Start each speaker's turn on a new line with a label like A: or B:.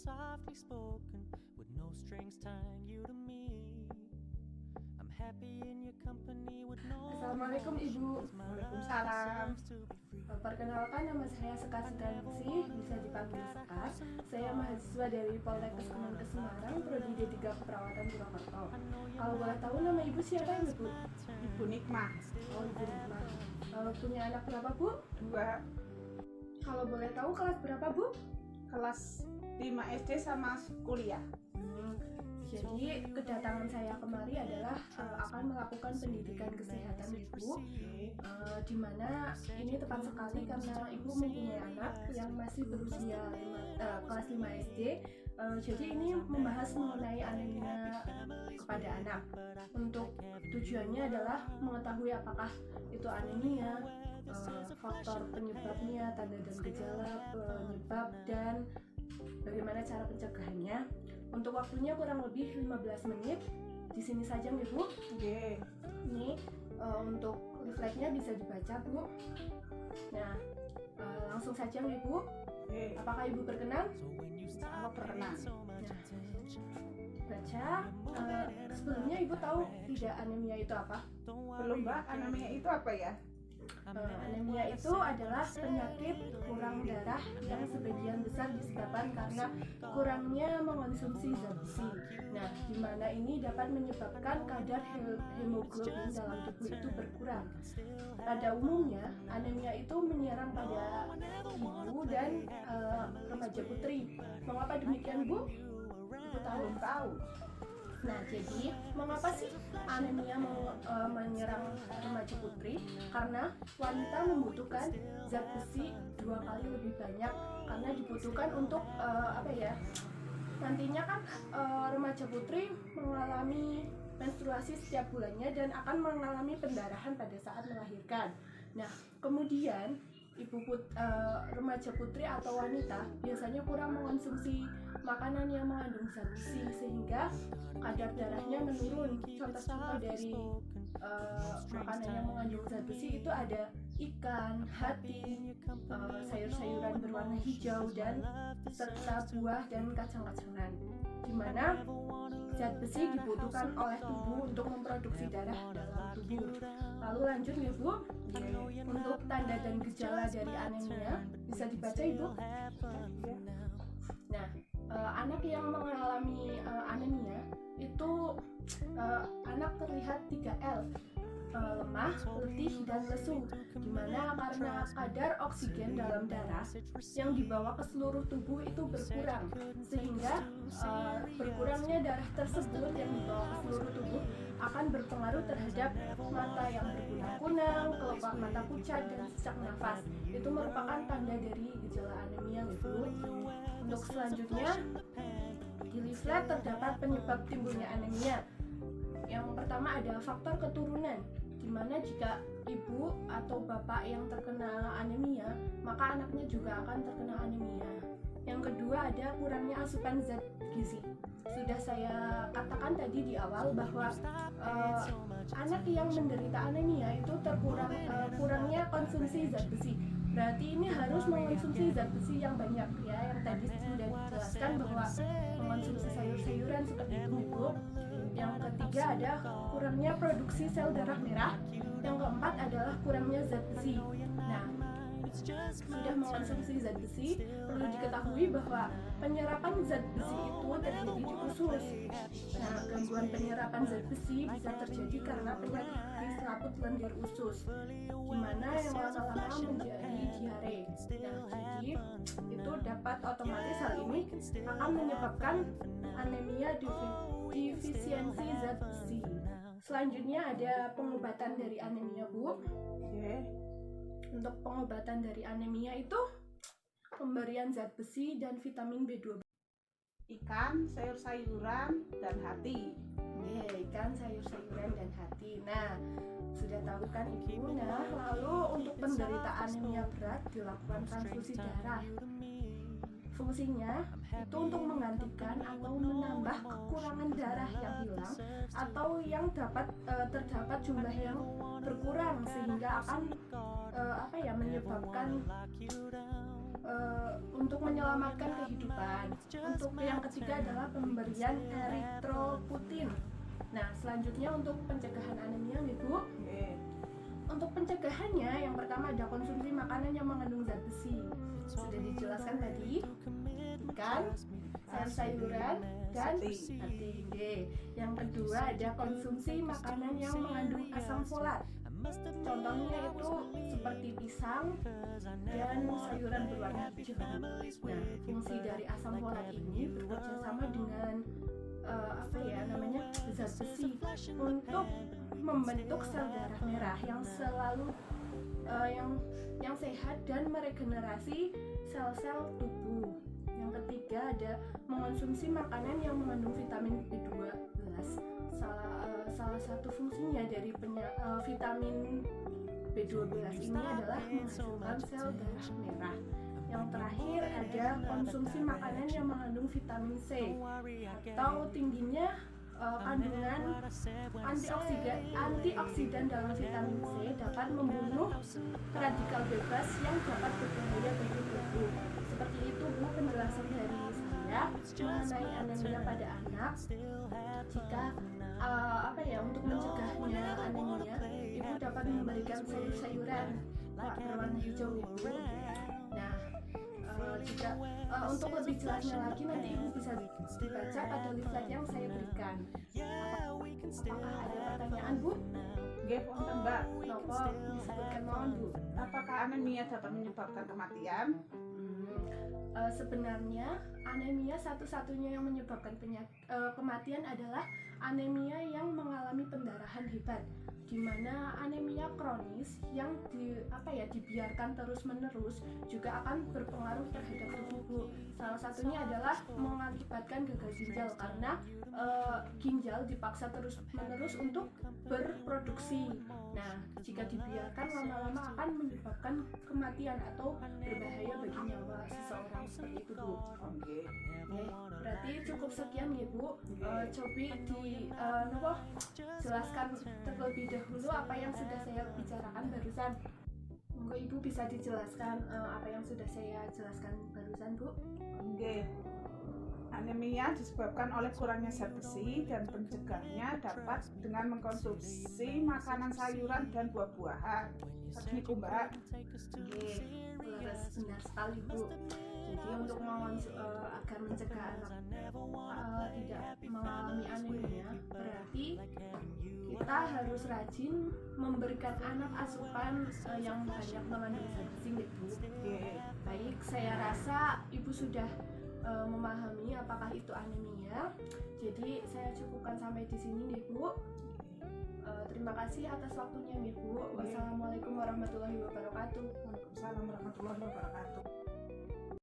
A: softly spoken, with no strings tying you to me. I'm happy in your company with no.
B: Assalamualaikum Ibu.
C: Waalaikumsalam.
B: Perkenalkan, nama saya Sekar Sudarsi, bisa dipanggil Sekar. Saya mahasiswa dari Poltekkes Kemenkes Semarang, Prodi D3 Keperawatan Purwokerto. Kalau boleh tahu nama Ibu siapa ya Bu?
C: Ibu Nikmah.
B: Oh, Ibu Nikmah. Punya anak berapa Bu?
C: 2,
B: Kalau boleh tahu kelas berapa Bu?
C: kelas 5 SD sama kuliah.
B: Jadi kedatangan saya kemari adalah akan melakukan pendidikan kesehatan Ibu, di mana ini tepat sekali karena Ibu mempunyai anak yang masih berusia kelas 5 SD. Jadi ini membahas mengenai anemia kepada anak. Untuk tujuannya adalah mengetahui apakah itu anemia, faktor penyebabnya, tanda dan gejala penyebab, dan bagaimana cara pencegahannya. Untuk waktunya kurang lebih 15 menit. Di sini saja nih Bu. Ini untuk leafletnya bisa dibaca Bu. Nah, langsung saja nih Bu. Apakah Ibu berkenan?
C: Kalau berkenan.
B: Baca. Sebelumnya Ibu tahu tidak anemia itu apa?
C: Belum Mbak, anemia itu apa ya?
B: Anemia itu adalah penyakit kurang darah yang sebagian besar disebabkan karena kurangnya mengonsumsi zat besi. Nah, di mana ini dapat menyebabkan kadar hemoglobin dalam tubuh itu berkurang. Pada umumnya, anemia itu menyerang pada ibu dan remaja putri. Mengapa demikian Bu? Ibu tahu? Nah, jadi mengapa sih anemia menyerang remaja putri? Karena wanita membutuhkan zat besi 2 kali lebih banyak karena dibutuhkan untuk nantinya kan remaja putri mengalami menstruasi setiap bulannya dan akan mengalami pendarahan pada saat melahirkan. Nah, kemudian remaja putri atau wanita biasanya kurang mengonsumsi makanan yang mengandung zat besi sehingga kadar darahnya menurun. Contoh-contoh dari makanan yang mengandung zat besi itu ada ikan, hati, sayur-sayuran berwarna hijau, dan serta buah dan kacang-kacangan, di mana zat besi dibutuhkan oleh tubuh untuk memproduksi darah dalam tubuh. Lalu lanjut nih Bu, untuk tanda dan gejala dari anemia bisa dibaca Ibu. Nah, anak yang mengalami anemia itu anak terlihat 3L, lemah, letih, dan lesu, dimana karena kadar oksigen dalam darah yang dibawa ke seluruh tubuh itu berkurang, sehingga berkurangnya darah tersebut yang dibawa ke seluruh tubuh akan berpengaruh terhadap mata yang berkunang-kunang, kelopak mata pucat, dan sesak nafas. Itu merupakan tanda dari gejala anemia gitu. Untuk selanjutnya, di leaflet terdapat penyebab timbulnya anemia. Yang pertama ada faktor keturunan, di mana jika ibu atau bapak yang terkena anemia, maka anaknya juga akan terkena anemia. Yang kedua ada kurangnya asupan zat gizi. Sudah saya katakan tadi di awal bahwa anak yang menderita anemia itu kurangnya konsumsi zat besi. Berarti ini harus mengonsumsi zat besi yang banyak ya, yang tadi sudah dijelaskan bahwa mengonsumsi sayur-sayuran seperti itu Ibu. Yang ketiga ada kurangnya produksi sel darah merah. Yang keempat adalah kurangnya zat besi. Nah, sudah mengonsumsi zat besi, perlu diketahui bahwa penyerapan zat besi itu terjadi di usus. Nah, gangguan penyerapan zat besi bisa terjadi karena penyakit selaput lendir usus, di mana yang lama-lama menjadi diare. Nah, jadi itu dapat otomatis hal ini akan menyebabkan anemia defisiensi zat besi. Selanjutnya ada pengobatan dari anemia Bu. Untuk pengobatan dari anemia itu pemberian zat besi dan vitamin B12.
C: Ikan, sayur-sayuran, dan hati.
B: Ikan, sayur-sayuran, dan hati. Nah, sudah tahu kan Ibu? Nah, lalu untuk penderita anemia berat dilakukan transfusi darah. Fungsinya itu untuk menggantikan atau menambah kekurangan darah yang hilang atau yang terdapat jumlah yang berkurang, sehingga akan menyebabkan untuk menyelamatkan kehidupan. Untuk yang ketiga adalah pemberian eritropoietin. Nah, selanjutnya untuk pencegahan anemia, Ibu. Untuk pencegahannya, yang pertama ada konsumsi makanan yang mengandung zat besi. Sudah dijelaskan tadi, ikan, sayur-sayuran, dan hati. Yang kedua ada konsumsi makanan yang mengandung asam folat. Contohnya itu seperti pisang dan sayuran berwarna hijau. Nah, fungsi dari asam folat ini bekerja sama dengan zat besi untuk membentuk sel darah merah yang selalu yang sehat dan meregenerasi sel-sel tubuh. Yang ketiga ada mengonsumsi makanan yang mengandung vitamin B12. Salah satu fungsinya dari vitamin B12 ini adalah menghasilkan sel darah merah. Yang terakhir ada konsumsi makanan yang mengandung vitamin C atau tingginya kandungan antioksidan dalam vitamin C dapat membunuh radikal bebas yang dapat berbahaya bagi tubuh. Seperti itu Bu penjelasan dari saya mengenai anemia pada anak. Jika untuk mencegahnya anemia, Ibu dapat memberikan sayur-sayuran berwarna hijau Ibu. Nah, jika untuk lebih jelasnya lagi nanti Ibu bisa dibaca pada leaflet yang saya berikan. Apakah ada pertanyaan Bu?
C: Nggih, wonten Mbak.
B: Nopo disebutkan mohon Bu.
C: Apakah anemia dapat menyebabkan kematian?
B: Sebenarnya anemia satu-satunya yang menyebabkan kematian adalah anemia yang mengalami pendarahan hebat, di mana anemia kronis yang dibiarkan terus-menerus juga akan berpengaruh terhadap tubuh. Salah satunya adalah mengakibatkan gagal ginjal karena ginjal dipaksa terus-menerus untuk berproduksi. Nah, jika dibiarkan lama-lama akan menyebabkan kematian atau berbahaya bagi nyawa seseorang seperti itu Bu.
C: Oke.
B: Berarti cukup sekian ya Bu. Coba jelaskan terlebih dahulu apa yang sudah saya bicarakan barusan. Monggo Ibu bisa dijelaskan apa yang sudah saya jelaskan barusan Bu.
C: Oke. Anemia disebabkan oleh kurangnya zat besi dan pencegahnya dapat dengan mengkonsumsi makanan sayuran dan buah-buahan. Seperti itu Mbak.
B: Oke, benar sekali Bu. Jadi untuk agar mencegah anak tidak mengalami anemia, berarti kita harus rajin memberikan anak asupan yang banyak mengandung zat besi Bu. Baik, saya rasa Ibu sudah memahami apakah itu anemia. Jadi saya cukupkan sampai di sini nih Bu. Terima kasih atas waktunya nih Bu. Wassalamualaikum warahmatullahi wabarakatuh.
C: Waalaikumsalam warahmatullahi wabarakatuh.